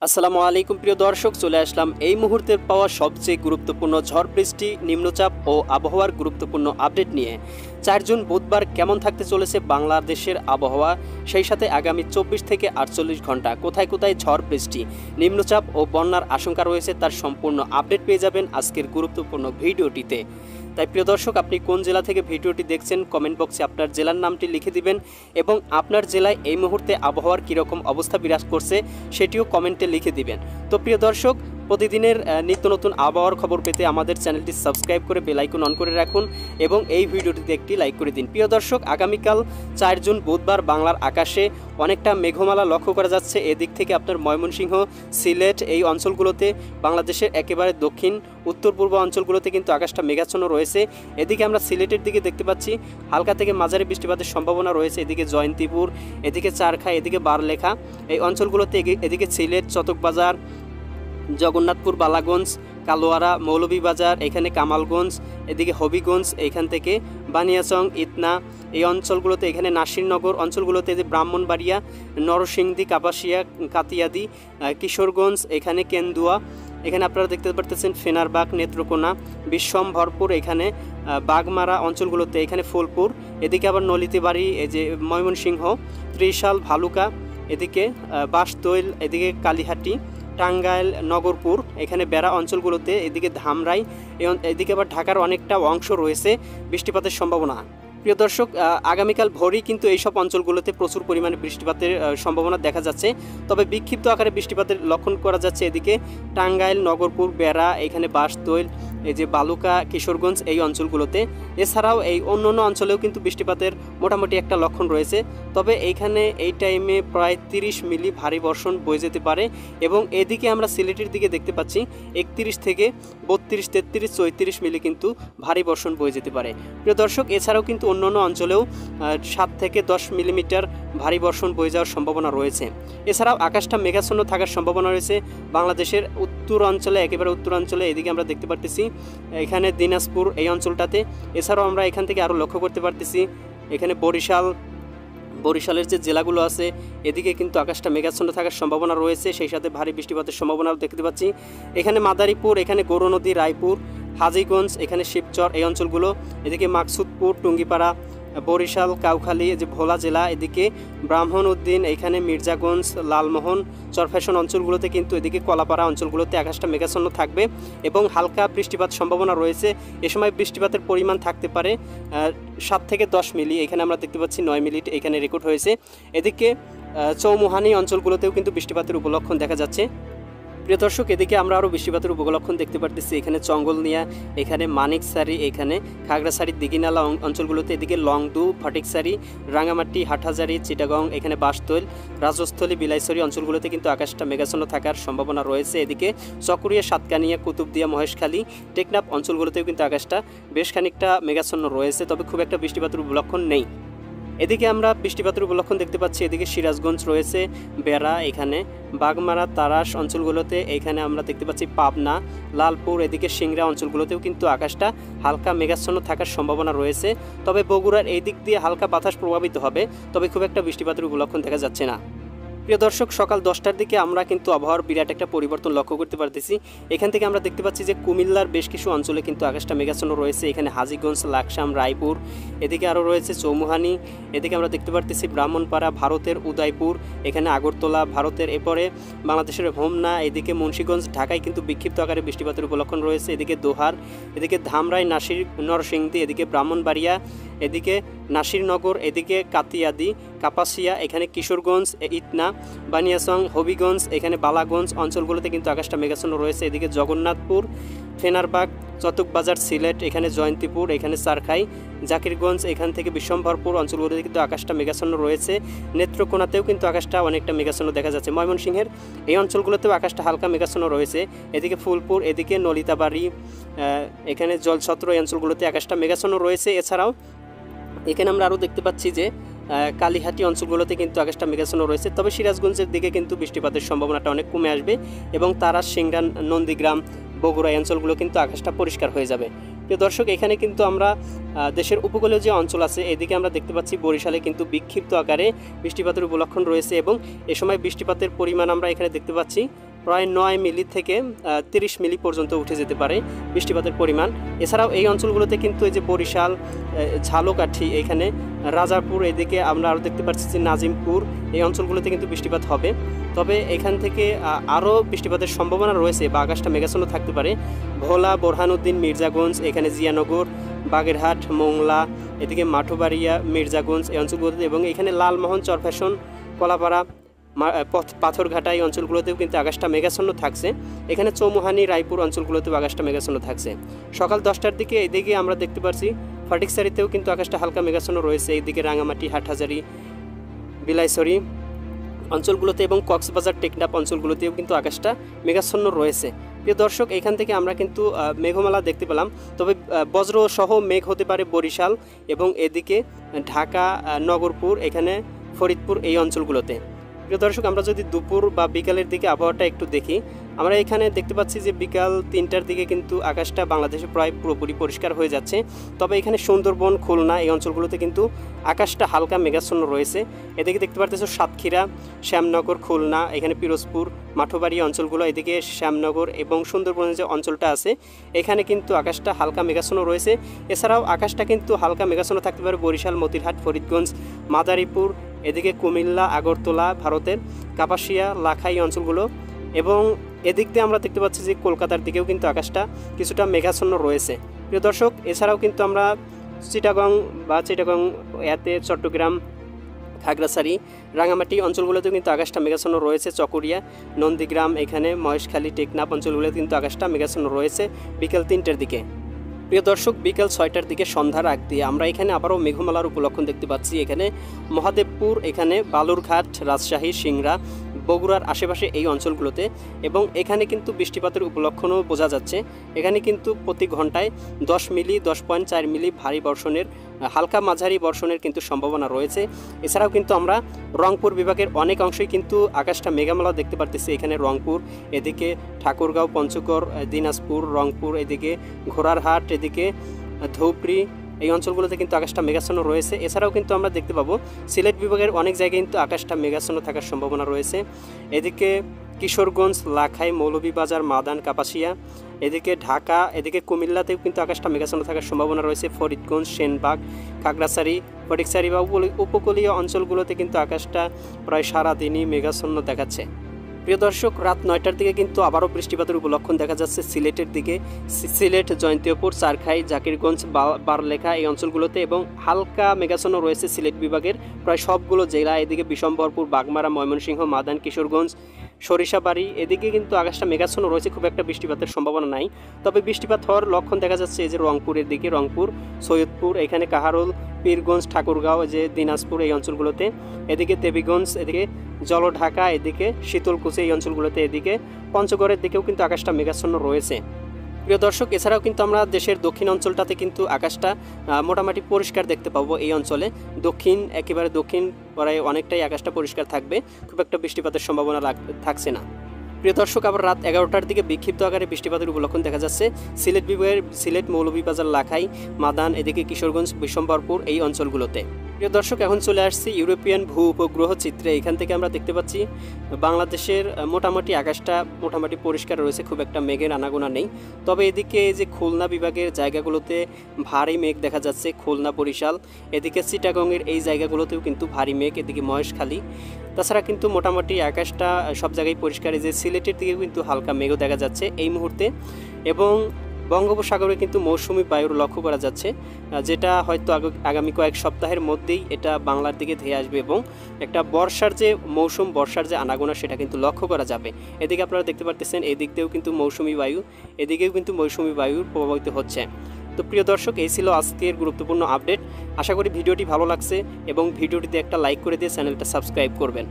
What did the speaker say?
আসসালামু আলাইকুম প্রিয় দর্শক, চলে আসলাম এই মুহূর্তের পাওয়া সবচেয়ে গুরুত্বপূর্ণ ঝড় বৃষ্টি, নিম্নচাপ ও আবহাওয়ার গুরুত্বপূর্ণ আপডেট নিয়ে। 4 জুন বুধবার কেমন থাকতে চলেছে বাংলাদেশের আবহাওয়া, সেই সাথে আগামী 24 থেকে 48 ঘন্টা কোথায় কোথায় ঝড় বৃষ্টি, নিম্নচাপ ও বন্যার আশঙ্কা রয়েছে তার সম্পূর্ণ আপডেট পেয়ে যাবেন আজকের গুরুত্বপূর্ণ ভিডিওটিতে। তাই প্রিয় দর্শক, আপনি কোন জেলা থেকে ভিডিওটি দেখছেন কমেন্ট বক্সে আপনার জেলার নামটি লিখে দিবেন এবং আপনার জেলায় এই মুহূর্তে আবহাওয়ার কীরকম অবস্থা বিরাজ করছে সেটিও কমেন্টে লিখে দিবেন। তো প্রিয় দর্শক, প্রতিদিনের নিত্য নতুন আবহাওয়ার খবর পেতে আমাদের চ্যানেলটি সাবস্ক্রাইব করে বেল আইকন অন করে রাখুন এবং এই ভিডিওটিতে একটি লাইক করে দিন। প্রিয় দর্শক, আগামীকাল 4 জুন বুধবার বাংলার আকাশে অনেকটা মেঘমালা লক্ষ্য করা যাচ্ছে। এদিক থেকে আপনার ময়মনসিংহ, সিলেট এই অঞ্চলগুলোতে, বাংলাদেশের একেবারে দক্ষিণ উত্তর পূর্ব অঞ্চলগুলোতে কিন্তু আকাশটা মেঘাচ্ছন্ন রয়েছে। এদিকে আমরা সিলেটের দিকে দেখতে পাচ্ছি হালকা থেকে মাঝারি বৃষ্টিপাতের সম্ভাবনা রয়েছে। এদিকে জয়ন্তীপুর, এদিকে চারখা, এদিকে বারলেখা এই অঞ্চলগুলোতে, এদিকে সিলেট, চতকবাজার, জগন্নাথপুর, বালাগঞ্জ, কালোয়ারা, মৌলভীবাজার, এখানে কামালগঞ্জ, এদিকে হবিগঞ্জ, এইখান থেকে বানিয়াচং, ইতনা এই অঞ্চলগুলোতে, এখানে নাসিরনগর অঞ্চলগুলোতে, যে ব্রাহ্মণবাড়িয়া, নরসিংদী, কাপাসিয়া, কাতিয়াদি, কিশোরগঞ্জ, এখানে কেন্দুয়া, এখানে আপনারা দেখতে পারতেছেন ফেনারবাগ, নেত্রকোনা, বিশ্বম্ভরপুর, এখানে বাগমারা অঞ্চলগুলোতে, এখানে ফুলপুর, এদিকে আবার নলিতিবাড়ি, এই যে ময়মনসিংহ, ত্রিশাল, ভালুকা, এদিকে বাঁশতৈল, এদিকে কালীহাটি, টাঙ্গাইল, নগরপুর, এখানে বেড়া অঞ্চলগুলোতে, এদিকে ধামরাই, এদিকে আবার ঢাকার অনেকটা অংশ রয়েছে বৃষ্টিপাতের সম্ভাবনা। প্রিয় দর্শক, আগামীকাল ভোরেই কিন্তু এইসব অঞ্চলগুলোতে প্রচুর পরিমাণে বৃষ্টিপাতের সম্ভাবনা দেখা যাচ্ছে, তবে বিক্ষিপ্ত আকারে বৃষ্টিপাতের লক্ষণ করা যাচ্ছে এদিকে টাঙ্গাইল, নগরপুর, বেড়া, এখানে বাঁশতৈল, এই যে বালুকা, কিশোরগঞ্জ এই অঞ্চলগুলোতে। এছাড়াও এই অন্য অন্য অঞ্চলেও কিন্তু বৃষ্টিপাতের মোটামুটি একটা লক্ষণ রয়েছে, তবে এইখানে এই টাইমে প্রায় 30 মিলি ভারী বর্ষণ বয়ে যেতে পারে। এবং এদিকে আমরা সিলেটের দিকে দেখতে পাচ্ছি 31 থেকে 32, 33, 34 মিলি কিন্তু ভারী বর্ষণ বয়ে যেতে পারে। প্রিয় দর্শক, এছাড়াও কিন্তু অন্যান্য অঞ্চলেও 7 থেকে 10 মিলিমিটার ভারী বর্ষণ বয়ে যাওয়ার সম্ভাবনা রয়েছে। এছাড়াও আকাশটা মেঘাচ্ছন্ন থাকার সম্ভাবনা রয়েছে বাংলাদেশের উত্তর অঞ্চলে, একেবারে উত্তর অঞ্চলে। এদিকে আমরা দেখতে পারতেছি এখানে দিনাজপুর এই অঞ্চলটাতে। এছাড়াও আমরা এখান থেকে আরও লক্ষ্য করতে পারতেছি এখানে বরিশালের যে জেলাগুলো আছে এদিকে কিন্তু আকাশটা মেঘাচ্ছন্ন থাকার সম্ভাবনা রয়েছে, সেই সাথে ভারী বৃষ্টিপাতের সম্ভাবনাও দেখতে পাচ্ছি। এখানে মাদারীপুর, এখানে গৌরনদী, রায়পুর, হাজীগঞ্জ, এখানে শিবচর এই অঞ্চলগুলো, এদিকে মাকসুদপুর, টুঙ্গিপাড়া, বরিশাল, কাউখালী, যে ভোলা জেলা, এদিকে ব্রাহ্মণ উদ্দিন, এখানে মির্জাগঞ্জ, লালমোহন, চরফ্যাশন অঞ্চলগুলোতে কিন্তু, এদিকে কলাপাড়া অঞ্চলগুলোতে আকাশটা মেঘাচ্ছন্ন থাকবে এবং হালকা বৃষ্টিপাত সম্ভাবনা রয়েছে। এ সময় বৃষ্টিপাতের পরিমাণ থাকতে পারে 7 থেকে 10 মিলি, এখানে আমরা দেখতে পাচ্ছি 9 মিলি এখানে রেকর্ড হয়েছে। এদিকে চৌমুহানি অঞ্চলগুলোতেও কিন্তু বৃষ্টিপাতের উপলক্ষণ দেখা যাচ্ছে। প্রিয় দর্শক, এদিকে আমরা আরও বৃষ্টিপাতের উপলক্ষণ দেখতে পারতেছি এখানে চঙ্গলনিয়া, এখানে মানিকসারি, এখানে খাগড়াছড়ি, দিঘিনালা অঞ্চলগুলোতে, এদিকে লংদু, ফটিকসারি, রাঙামাটি, হাটহাজারি, চিটাগং, এখানে বাঁশতৈল, রাজস্থলী, বিলাইছড়ি অঞ্চলগুলোতে কিন্তু আকাশটা মেঘাচ্ছন্ন থাকার সম্ভাবনা রয়েছে। এদিকে চকরিয়া, সাতকানিয়া, কুতুবদিয়া, মহেশখালী, টেকনাফ অঞ্চলগুলোতেও কিন্তু আকাশটা বেশ খানিকটা মেঘাচ্ছন্ন রয়েছে, তবে খুব একটা বৃষ্টিপাতের উপলক্ষণ নেই। এদিকে আমরা বৃষ্টিপাতের উপলক্ষণ দেখতে পাচ্ছি এদিকে সিরাজগঞ্জ রয়েছে, বেড়া, এখানে বাগমারা, তারাস অঞ্চলগুলোতে, এখানে আমরা দেখতে পাচ্ছি পাবনা, লালপুর, এদিকে সিংড়া অঞ্চলগুলোতেও কিন্তু আকাশটা হালকা মেঘাচ্ছন্ন থাকার সম্ভাবনা রয়েছে, তবে বগুড়ার এই দিক দিয়ে হালকা বাতাস প্রভাবিত হবে, তবে খুব একটা বৃষ্টিপাতের উপলক্ষণ দেখা যাচ্ছে না। প্রিয় দর্শক, সকাল 10টার দিকে আমরা কিন্তু আবহাওয়ার বিরাট একটা পরিবর্তন লক্ষ্য করতে পারতেছি। এখান থেকে আমরা দেখতে পাচ্ছি যে কুমিল্লার বেশ কিছু অঞ্চলে কিন্তু আকাশটা মেঘাচ্ছন্ন রয়েছে, এখানে হাজীগঞ্জ, লাকসাম, রায়পুর, এদিকে আরও রয়েছে চৌমুহানি, এদিকে আমরা দেখতে পারতেছি ব্রাহ্মণপাড়া, ভারতের উদয়পুর, এখানে আগরতলা, ভারতের এরপরে বাংলাদেশের হোমনা, এদিকে মুন্সিগঞ্জ, ঢাকায় কিন্তু বিক্ষিপ্ত আকারে বৃষ্টিপাতের উপলক্ষণ রয়েছে, এদিকে দোহার, এদিকে ধামরাই, নরসিংদী, এদিকে ব্রাহ্মণবাড়িয়া, এদিকে নাসিরনগর, এদিকে কাতিয়াদি, কাপাসিয়া, এখানে কিশোরগঞ্জ, ইতনা, বানিয়াচং, হবিগঞ্জ, এখানে বালাগঞ্জ অঞ্চলগুলোতে কিন্তু আকাশটা মেঘাচ্ছন্ন রয়েছে, এদিকে জগন্নাথপুর, ফেনারবাগ, চতকবাজার, সিলেট, এখানে জয়ন্তীপুর, এখানে চারখাই, জাকিরগঞ্জ, এখান থেকে বিশ্বম্ভরপুর অঞ্চলগুলোতে কিন্তু আকাশটা মেঘাচ্ছন্ন রয়েছে। নেত্রকোনাতেও কিন্তু আকাশটা অনেকটা মেঘাচ্ছন্ন দেখা যাচ্ছে। ময়মনসিংহের এই অঞ্চলগুলোতেও আকাশটা হালকা মেঘাচ্ছন্ন রয়েছে, এদিকে ফুলপুর, এদিকে নলিতাবাড়ি, এখানে জলছত্র এই অঞ্চলগুলোতে আকাশটা মেঘাচ্ছন্ন রয়েছে। এছাড়াও এখানে আমরা আরও দেখতে পাচ্ছি যে কালীহাটি অঞ্চলগুলোতে কিন্তু আকাশটা মেঘাচ্ছন্ন রয়েছে, তবে সিরাজগঞ্জের দিকে কিন্তু বৃষ্টিপাতের সম্ভাবনাটা অনেক কমে আসবে এবং তারাস, সিংড়া, নন্দীগ্রাম, বগুড়া এই অঞ্চলগুলো কিন্তু আকাশটা পরিষ্কার হয়ে যাবে। প্রিয় দর্শক, এখানে কিন্তু আমরা দেশের উপকূলীয় যে অঞ্চল আছে এদিকে আমরা দেখতে পাচ্ছি বরিশালে কিন্তু বিক্ষিপ্ত আকারে বৃষ্টিপাতের উপলক্ষণ রয়েছে এবং এ সময় বৃষ্টিপাতের পরিমাণ আমরা এখানে দেখতে পাচ্ছি প্রায় 9 মিলি থেকে 30 মিলি পর্যন্ত উঠে যেতে পারে বৃষ্টিপাতের পরিমাণ। এছাড়াও এই অঞ্চলগুলোতে কিন্তু এই যে বরিশাল, ঝালকাঠি, এখানে রাজাপুর, এদিকে আমরা আরও দেখতে পাচ্ছি যে নাজিমপুর, এই অঞ্চলগুলোতে কিন্তু বৃষ্টিপাত হবে। তবে এখান থেকে আরও বৃষ্টিপাতের সম্ভাবনা রয়েছে বা আকাশটা মেঘাচ্ছন্ন থাকতে পারে ভোলা, বোরহানুদ্দিন, মির্জাগঞ্জ, এখানে জিয়ানগর, বাগেরহাট, মোংলা, এদিকে মাঠবাড়িয়া, মির্জাগঞ্জ এই অঞ্চলগুলোতে, এবং এখানে লালমোহন, চরফ্যাশন, কলাপাড়া, পাথরঘাটা এই অঞ্চলগুলোতেও কিন্তু আকাশটা মেঘাচ্ছন্ন থাকছে। এখানে চৌমুহানি, রায়পুর অঞ্চলগুলোতেও আকাশটা মেঘাচ্ছন্ন থাকছে। সকাল 10টার দিকে এদিকে আমরা দেখতে পাচ্ছি ফটিকছড়িতেও কিন্তু আকাশটা হালকা মেঘাচ্ছন্ন রয়েছে, এইদিকে রাঙামাটি, হাটহাজারি, বিলাইছড়ি অঞ্চলগুলোতে এবং কক্সবাজার, টেকনাফ অঞ্চলগুলোতেও কিন্তু আকাশটা মেঘাচ্ছন্ন রয়েছে। প্রিয় দর্শক, এখান থেকে আমরা কিন্তু মেঘমালা দেখতে পেলাম। তবে বজ্রসহ মেঘ হতে পারে বরিশাল এবং এদিকে ঢাকা, নগরপুর, এখানে ফরিদপুর এই অঞ্চলগুলোতে। প্রিয় দর্শক, আমরা যদি দুপুর বা বিকালের দিকে আবহাওয়াটা একটু দেখি, আমরা এখানে দেখতে পাচ্ছি যে বিকাল 3টার দিকে কিন্তু আকাশটা বাংলাদেশে প্রায় পুরোপুরি পরিষ্কার হয়ে যাচ্ছে। তবে এখানে সুন্দরবন, খুলনা এই অঞ্চলগুলোতে কিন্তু আকাশটা হালকা মেঘাচ্ছন্ন রয়েছে। এদিকে দেখতে পাচ্ছ সাতক্ষীরা, শ্যামনগর, খুলনা, এখানে পিরোজপুর, মাঠবাড়ি অঞ্চলগুলো, এদিকে শ্যামনগর এবং সুন্দরবনের যে অঞ্চলটা আছে এখানে কিন্তু আকাশটা হালকা মেঘাচ্ছন্ন রয়েছে। এছাড়াও আকাশটা কিন্তু হালকা মেঘাচ্ছন্ন থাকতে পারে বরিশাল, মতিরহাট, ফরিদগঞ্জ, মাদারীপুর, এদিকে কুমিল্লা, আগরতলা, ভারতের কাপাসিয়া, লাখাই অঞ্চলগুলো, এবং এদিক দিয়ে আমরা দেখতে পাচ্ছি যে কলকাতার দিকেও কিন্তু আকাশটা কিছুটা মেঘাচ্ছন্ন রয়েছে। প্রিয় দর্শক, এছাড়াও কিন্তু আমরা চিটাগং এতে চট্টগ্রাম, খাগড়াছড়ি, রাঙামাটি অঞ্চলগুলোতেও কিন্তু আকাশটা মেঘাচ্ছন্ন রয়েছে। চকরিয়া, নন্দীগ্রাম, এখানে মহেশখালী, টেকনাফ অঞ্চলগুলোতে কিন্তু আকাশটা মেঘাচ্ছন্ন রয়েছে বিকেল 3টার দিকে। প্রিয় দর্শক, বিকেল 6টার দিকে সন্ধ্যার আগ দিয়ে আমরা এখানে আবারও মেঘমালার উপলক্ষণ দেখতে পাচ্ছি। এখানে মহাদেবপুর, এখানে বালুরঘাট, রাজশাহী, সিংড়া, বগুড়ার আশেপাশে এই অঞ্চলগুলোতে, এবং এখানে কিন্তু বৃষ্টিপাতের উপলক্ষণও বোঝা যাচ্ছে। এখানে কিন্তু প্রতি ঘন্টায় 10 মিলি, 10.4 মিলি ভারী বর্ষণের, হালকা মাঝারি বর্ষণের কিন্তু সম্ভাবনা রয়েছে। এছাড়াও কিন্তু আমরা রংপুর বিভাগের অনেক অংশই কিন্তু আকাশটা মেঘামালা দেখতে পারতেছি। এখানে রংপুর, এদিকে ঠাকুরগাঁও, পঞ্চগড়, দিনাজপুর, রংপুর, এদিকে ঘোড়ারহাট, এদিকে ধৌপড়ি এই অঞ্চলগুলোতে কিন্তু আকাশটা মেঘাচ্ছন্ন রয়েছে। এছাড়াও কিন্তু আমরা দেখতে পাবো সিলেট বিভাগের অনেক জায়গায় কিন্তু আকাশটা মেঘাচ্ছন্ন থাকার সম্ভাবনা রয়েছে। এদিকে কিশোরগঞ্জ, লাখাই, মৌলভীবাজার, মাদান, কাপাসিয়া, এদিকে ঢাকা, এদিকে কুমিল্লাতেও কিন্তু আকাশটা মেঘাচ্ছন্ন থাকার সম্ভাবনা রয়েছে। ফরিদগঞ্জ, সেনবাগ, খাগড়াছড়ি, ফটিকছড়ি বা উপকূলীয় অঞ্চলগুলোতে কিন্তু আকাশটা প্রায় সারাদিনই মেঘাচ্ছন্ন দেখাচ্ছে। প্রিয় দর্শক, রাত 9টার দিকে কিন্তু আবারও বৃষ্টিপাতের উপলক্ষণ দেখা যাচ্ছে সিলেটের দিকে। সিলেট, জয়ন্তীপুর, চারখাই, জাকিরগঞ্জ, বারলেখা এই অঞ্চলগুলোতে, এবং হালকা মেঘাচ্ছন্ন রয়েছে সিলেট বিভাগের প্রায় সবগুলো জেলা। এদিকে বিশম্বরপুর, বাগমারা, ময়মনসিংহ, মাদান, কিশোরগঞ্জ, সরিষাবাড়ি, এদিকে কিন্তু আকাশটা মেঘাচ্ছন্ন রয়েছে, খুব একটা বৃষ্টিপাতের সম্ভাবনা নাই। তবে বৃষ্টিপাত হওয়ার লক্ষণ দেখা যাচ্ছে এই যে রংপুরের দিকে, রংপুর, সৈয়দপুর, এখানে কাহারোল, পীরগঞ্জ, ঠাকুরগাঁও, যে দিনাজপুর এই অঞ্চলগুলোতে, এদিকে দেবীগঞ্জ, এদিকে জলঢাকা, এদিকে শীতলকুচি এই অঞ্চলগুলোতে, এদিকে পঞ্চগড়ের দিকেও কিন্তু আকাশটা মেঘাচ্ছন্ন রয়েছে। প্রিয় দর্শক, এছাড়াও কিন্তু আমরা দেশের দক্ষিণ অঞ্চলটাতে কিন্তু আকাশটা মোটামুটি পরিষ্কার দেখতে পাবো। এই অঞ্চলে একেবারে দক্ষিণ প্রায় অনেকটাই আকাশটা পরিষ্কার থাকবে, খুব একটা বৃষ্টিপাতের সম্ভাবনা থাকছে না। প্রিয় দর্শক, আবার রাত 11টার দিকে বিক্ষিপ্ত আকারে বৃষ্টিপাতের উপলক্ষণ দেখা যাচ্ছে সিলেট বিভাগের সিলেট, মৌলভীবাজার, লাখাই, মাদান, এদিকে কিশোরগঞ্জ, বিশম্বরপুর এই অঞ্চলগুলোতে। প্রিয় দর্শক, এখন চলে আসছি ইউরোপিয়ান ভূ উপগ্রহ চিত্রে। এখান থেকে আমরা দেখতে পাচ্ছি বাংলাদেশের মোটামুটি আকাশটা মোটামুটি পরিষ্কার রয়েছে, খুব একটা মেঘের আনাগোনা নেই। তবে এদিকে যে খুলনা বিভাগের জায়গাগুলোতে ভারী মেঘ দেখা যাচ্ছে, খুলনা, বরিশাল, এদিকে চিটাগংয়ের এই জায়গাগুলোতেও কিন্তু ভারী মেঘ, এদিকে মহেশখালী। তাছাড়া কিন্তু মোটামুটি আকাশটা সব জায়গায় পরিষ্কার। এই যে সিলেটের দিকেও কিন্তু হালকা মেঘও দেখা যাচ্ছে এই মুহূর্তে, এবং বঙ্গোপসাগরে কিন্তু মৌসুমি বায়ুর লক্ষ্য করা যাচ্ছে, যেটা হয়তো আগামী কয়েক সপ্তাহের মধ্যেই এটা বাংলার দিকে ধেয়ে আসবে, এবং একটা বর্ষার যে আনাগোনা সেটা কিন্তু লক্ষ্য করা যাবে। এদিকে আপনারা দেখতে পাচ্ছেন এদিক দিয়েও কিন্তু মৌসুমি বায়ু, এদিকেও কিন্তু মৌসুমি বায়ুর প্রভাবিত হচ্ছে। তো প্রিয় দর্শক, এই ছিল আজকের গুরুত্বপূর্ণ আপডেট। আশা করি ভিডিওটি ভালো লাগছে, এবং ভিডিওটিতে একটা লাইক করে দিয়ে চ্যানেলটা সাবস্ক্রাইব করবেন।